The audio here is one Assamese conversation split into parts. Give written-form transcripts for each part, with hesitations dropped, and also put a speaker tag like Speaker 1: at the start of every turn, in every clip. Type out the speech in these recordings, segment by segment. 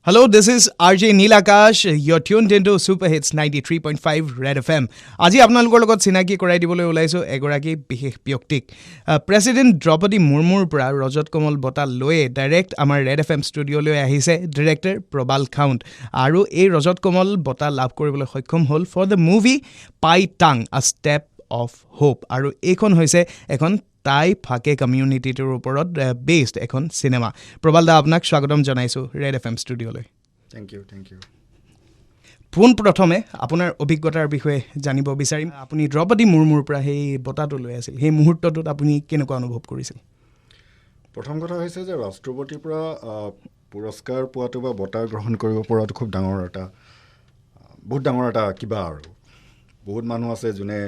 Speaker 1: Hello, this is RJ Nilakash. You're tuned into Super Hits 93.5 Red FM. আজি আপোনালোকৰ লগত চিনাকি কৰাই দিবলৈ ওলাইছো এগৰাকী বিশেষ ব্যক্তিক প্ৰেসিডেন্ট দ্ৰৌপদী মুৰ্মুৰ পৰা ৰজত কমল বঁটা লৈ ডাইৰেক্ট আমাৰ ৰেড এফএম ষ্টুডিঅ'লৈ আহিছে ডাইৰেক্টৰ প্ৰবাল খাউণ্ড আৰু এই ৰজত কমল বঁটা লাভ কৰিবলৈ সক্ষম হ'ল ফৰ দ্য মুভি পাই টাং আ ষ্টেপ অফ হোপ আৰু এইখন হৈছে এখন তাই ফাকে কমিউনিটিটোৰ ওপৰত বেছড এখন চিনেমা প্ৰবাল দা আপোনাক স্বাগতম জনাইছোঁ ৰেড এফ এম ষ্টুডিঅ'লৈ
Speaker 2: থেংক ইউ
Speaker 1: পোনপ্ৰথমে আপোনাৰ অভিজ্ঞতাৰ বিষয়ে জানিব বিচাৰিম আপুনি দ্ৰৌপদী মুৰ্মুৰ পৰা সেই বঁটাটো লৈ আছিল সেই মুহূৰ্তটোত আপুনি কেনেকুৱা অনুভৱ কৰিছিল
Speaker 2: প্ৰথম কথা হৈছে যে ৰাষ্ট্ৰপতিৰ পৰা পুৰস্কাৰ পোৱাটো বা বঁটা গ্ৰহণ কৰিব পৰাটো খুব বহুত ডাঙৰ এটা কিবা আৰু বহুত মানুহ আছে যোনে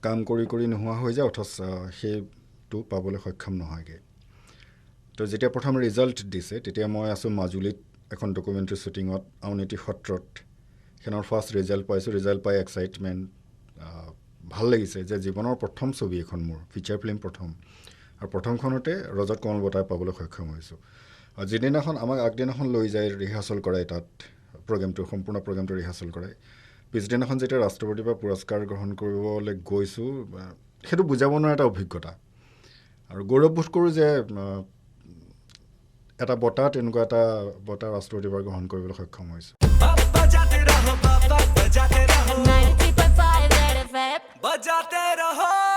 Speaker 2: কাম কৰি নোহোৱা হৈ যায় অথচ সেইটো পাবলৈ সক্ষম নহয়গৈ তো যেতিয়া প্ৰথম ৰিজাল্ট দিছে তেতিয়া মই আছোঁ মাজুলীত এখন ডকুমেণ্টাৰী শ্বুটিঙত আউনীতি সত্ৰত সেইখনৰ ফাৰ্ষ্ট ৰিজাল্ট পাইছোঁ ৰিজাল্ট পাই এক্সাইটমেণ্ট ভাল লাগিছে যে জীৱনৰ প্ৰথম ছবি এখন মোৰ ফিচাৰ ফিল্ম প্ৰথম আৰু প্ৰথমখনতে ৰজত কমল বঁটা পাবলৈ সক্ষম হৈছোঁ আৰু যিদিনাখন আমাক আগদিনাখন লৈ যায় ৰিহাৰ্চেল কৰায় তাত সম্পূৰ্ণ প্ৰগ্ৰেমটো ৰিহাৰ্চেল কৰায় পিছদিনাখন যেতিয়া ৰাষ্ট্ৰপতিৰ পৰা পুৰস্কাৰ গ্ৰহণ কৰিবলৈ গৈছোঁ সেইটো বুজাব নোৱাৰা এটা অভিজ্ঞতা আৰু গৌৰৱবোধ কৰোঁ যে এটা বঁটা তেনেকুৱা এটা বঁটা ৰাষ্ট্ৰপতিৰ পৰা গ্ৰহণ কৰিবলৈ সক্ষম হৈছোঁ
Speaker 3: बजाते रहो